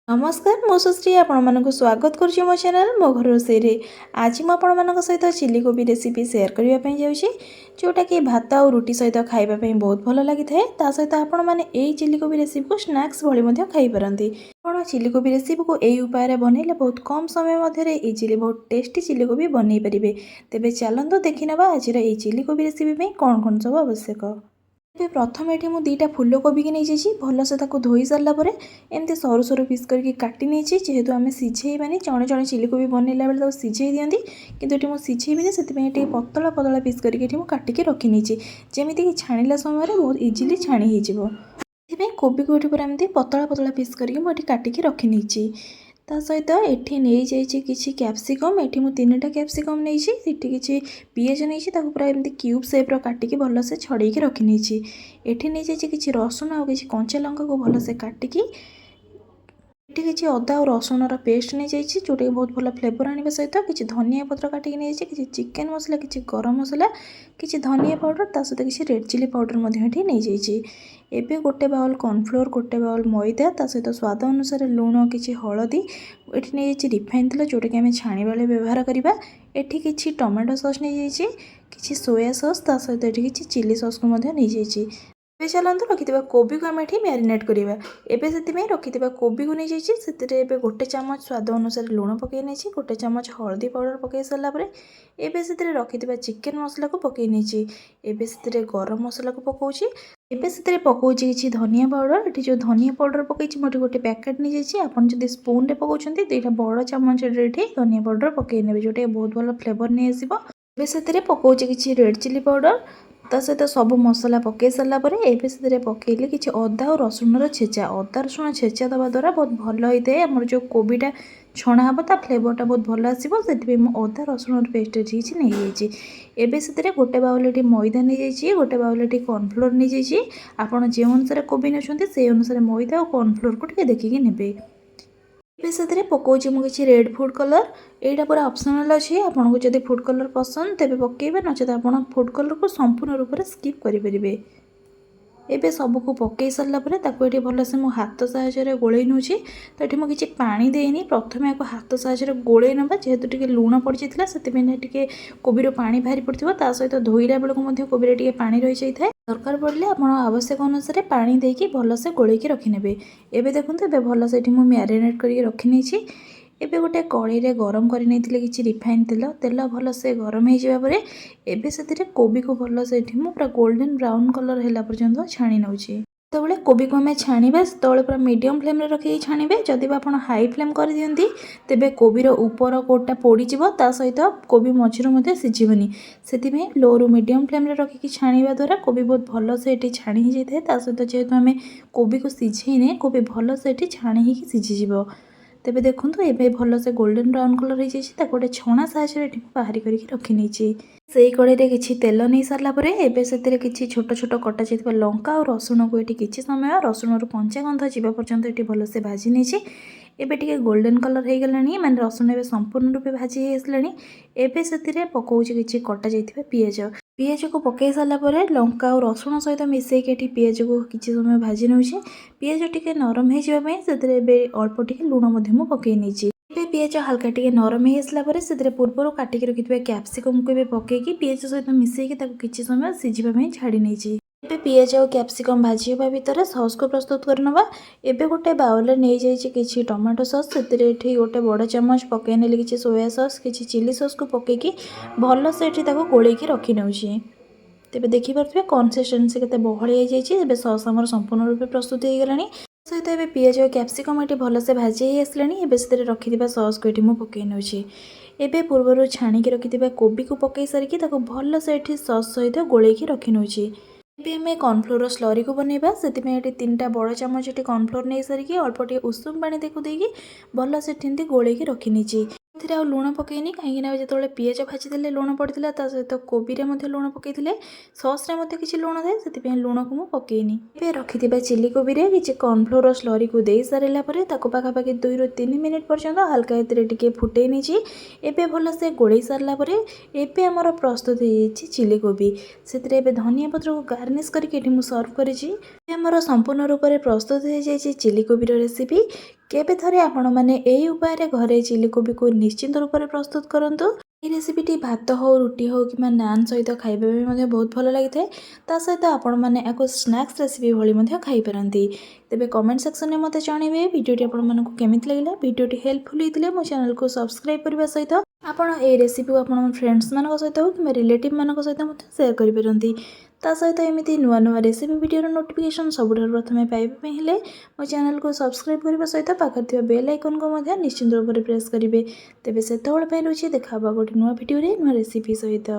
नमस्कार मो सुश्री आपण स्वागत करुच्ची मो चैनल मो घर रोसई रे। आज मुझे सहित चिली कोबी रेसिपी शेयर करने जाऊँगी जोटा कि भात और रुटी सहित खावाई बहुत भल लगी था। ता सहित आपण मैंने यही चिली कोबी रेसिपी को स्नैक्स भाई खाईपारती। आप चिली कोबी रेसिपी को यही उपाय बनइले बहुत कम समय मध्य इजिली बहुत टेस्टी चिली कोबी बनई पारे। तेबे चलतु देखिनवा आज ये चिली कोबी रेसिपी कौन कौन सब आवश्यक। ए प्रथम ये मुझे दुईटा फुलकोबी की नहीं जाइए भलसे धोई सारापर एमती सरू सरू पिस करके काटी नहीं जेहेतु आम सीझेबानी जड़े जड़े चिली कोबी बनइला बेले सीझे दिखती किंतु ये मुझे सीझेबी से पतला पतला पिस करके काटिकी रखी नहीं जमीक छाणिला समय बहुत इजिली छाणी हो कोबी को पूरा एमती पतला पतला पिस करके मुझे काटिकी रखी नहीं। ता सहित एठी नहीं जाइए किसी कैप्सिकम एठी मु 3टा कैप्सिकम नहीं सेठी किसी पियाज नहीं पूरा एमती क्यूब सेप्र काटिकी भलसे छड़ेकी रखी नहीं। एठी नहीं जाइए किसी रसुण और किसी कंचा लंका को भलसे काटिकी किसी अदा और रसुण पेस्ट नहीं जाइए जोटा कि बहुत भल फ्लेवर आने सहित किसी धनिया पत्र काटिकी नहीं किसी चिकेन मसला किसी गरम मसला किसी धनिया पाउडर ता सहित किसी रेड चिली पाउडर नहीं जाइए। एबे गोटे बाउल कॉर्नफ्लोर गोटे बाउल मैदा ता सहित स्वाद अनुसार लुण किसी हलदी ये नहीं जाइए रिफाइन तेल जोटा कि आम छाणी बेले व्यवहार करवा। एठी किसी टमाटो सॉस नहीं जाइए किसी सोया सॉस ता सहित एठी किसी चिली सॉस को नहीं जाइए। ए चलते रखिथिबा कोबी को आम एठी मैरिनेट करवा। एबे से रखिथिबा कोबी को नहीं जाइए से गोटे चामच स्वाद अनुसार लुण पकई नहीं गोटे चामच हल्दी पाउडर पकई सारा पर एबे से रखिथिबा चिकेन मसला को पकई नहीं एबे से गरम मसला को पकाउची एबे से पकाउची किछि धनिया पाउडर एठी जो धनिया पाउडर पकईची मोटे गोटे पैकेट नहीं जाइए आपन जदि स्पून रे पकाउछंती दुईटा बड़ चामच रे धनिया पाउडर पकई नेबे जोटे बहुत भल फ्लेवर नहीं आसीबो। एबे से पकाउची किछि रेड चिली पाउडर ता सहित सब मसला पकई सारापर एबे से पकईले किसी अदा और रसुण छेचा अदा रसुण छेचा दवा द्वारा बहुत भल होता है आमर जो कोबीटा छणा हम ता फ्लेवरटा बहुत भल आसो से अदा रसुण पेस्ट किसी नहीं जाइए। एबे से गोटे बाउल मैदा नहीं जाइए गोटे बाउल कॉर्नफ्लोर नहीं जाइए आपड़ जो अनुसार कोबी नौकरी से अनुसार मैदा और कॉर्नफ्लोर को देखिकी ने। से पकाउची मु किसी रेड फूड कलर यहाँ पूरा ऑप्शनल अच्छी आपको जब फूड कलर पसंद तेज पकेबे नचेत आप फूड कलर को संपूर्ण रूप से स्किप करेंगे। एबे सबको पकई सारापर ये भलसे मो हाथ साहाय्य गोल नौ तो ये मुझे पानी देनी प्रथम या हाथ साहाय्य गोल ना जेहेतु टी लुण पड़ जाता से कोबीर पानी बाहरी पड़ता सहित धोईला बेलू कोबीर टी पानी रही जाए दरकार पड़े आप आवश्यक अनुसार पानी देकी भलसे गोलैकी रखिने। एबे देखते ए भलसे मैरिनेट करके रखी नहीं। एबे गोटे कड़ाई रे गरम कर किसी रिफाइन तेल तेल भलसे गरम हो जाए एबे से कोबी को भलसे पूरा गोल्डन ब्राउन कलर है पर्यंत छाणी नौची। तो कोबी को आम छाणा से पूरा मीडियम फ्लेम रे रखिक छाणवे जदि आप हाई फ्लेम कर दियंती तेबे कोबीर ऊपर कोटा पोड़ीज ता सहित कोबी मझिर सीझीबनी से लो रु मीडियम फ्लेम रे रखिक छाणवा द्वारा कोबी बहुत भल से छाणी हो जाए सहित जेहेतु आम कोबी को सीझेने कोबी भल से छाणी हो सीझीज। तेबे देखूँ ये भल से गोल्डन ब्राउन कलर हो जाए गोटे छणा साहाय्य बाहरी करके रखी नहीं। से कड़े किसी तेल नहीं सारापर एबे से किसी छोट छोट कटा जाइए लंका और रसुण को ये किसी समय रसुण कंचा गंध जावा पर्यंत ये भलसे भाजी नहीं। एबे टिके गोल्डन कलर हो गलानी माने रसुण एबे संपूर्ण रूपे भाजी आसलानी। एबे से पकाउची किसी कटा जाइए पियाज पियाज को पकई सारापर लंका और रसुण सहित मिसेक पियाज को किसी समय भाजी नौ पियाज टिके नरम होगापी से अल्प टिके लुण पकई नहीं। पियाज हल्का टिके नरम हो आसला से पूर्व काटिक रखिथे कैप्सिकम को पकईकी पियाज सहित मिसेक किसी समय सीझापी छाड़ी नहीं। एबे पियाज और कैप्सिकम भाजी होगा भितर सॉस को प्रस्तुत करनवा। एबे गोटे बाउल नहीं जाइए किसी टमाटो सॉस से गोटे बड़ चामच पकई नेली किसी सोया सॉस किसी चिली सॉस को पकईकी भल से गोलैकी रखी नौची। तेबे देखिपे कन्सिस्टेंसी केते बहली जाइए सॉस आमर संपूर्ण रूप प्रस्तुत हो गलानी सहित ए पियाज और कैप्सिकम ये भलसे भाजी आसलानी। एबे से रखिथिबा सॉस को ये पकई नौची। एबे पूर्व छाणिकी रखिथिबा कोबी को पकई सारिकी भल से सॉस सहित गोलैकी रखी नौची। एबे आम कॉर्नफ्लोर स्लरी को बनइबा से 3टा बड़ चामच कॉर्नफ्लोर नहीं सारिकी अल्प टे उषुम पानी देखो देकी भल से गोलैकी रखी नहीं। लुण पकईनी कहीं जो पियाज भाजी लुण पड़ता सहित कोबी लुण पकई सॉस किसी लुण थाए से लुण को पकईनी। रखि चिली कोबी किसी कॉर्नफ्लोर स्लरी को दे सारा पाखापाखि 2 ରୁ 3 मिनिट पर्यंत हल्का ये फुटे नहीं। एबे भल से गोल सारापर एबे आमर प्रस्तुत हो चिली कोबी से धनिया पत्र को गार्निश करके सर्व कर संपूर्ण रूप से प्रस्तुत हो जाए चिली कोबी रेसिपी। केबे थरे आपण मैंने यही उपाय घरे चिली कोबी को निश्चिंत रूप से प्रस्तुत करंतु। ये रेसिपीटी भात हो रुटी हो कि नान सहित खाइबा भी बहुत भल लगी था। ता सहित आपण मैंने आपको स्नैक्स रेसिपी भली खाईपारती। तेबे कमेंट सेक्शन में मत जानवे वीडियोटी आपको केमी लगे। वीडियोटी हेल्पफुल होते मो चैनल को सब्सक्राइब करने सहित आपण ए रेसिपी को आप फ्रेंड्स मान सहित हो कि रिलेटिव मान सहित सेयार करें। ता सहित एमती नुआ नुआ रेसिपी वीडियोर नोटिफिकेशन सबुठ प्रथम पाइबा हेले मो चैनल को सब्सक्राइब करने सहित पाखर बेल आइकन को निश्चिंत रूप से प्रेस करेंगे। तेबे से रोचे देखा गोटे नुआ वीडियो नुआ रेसिपी सहित।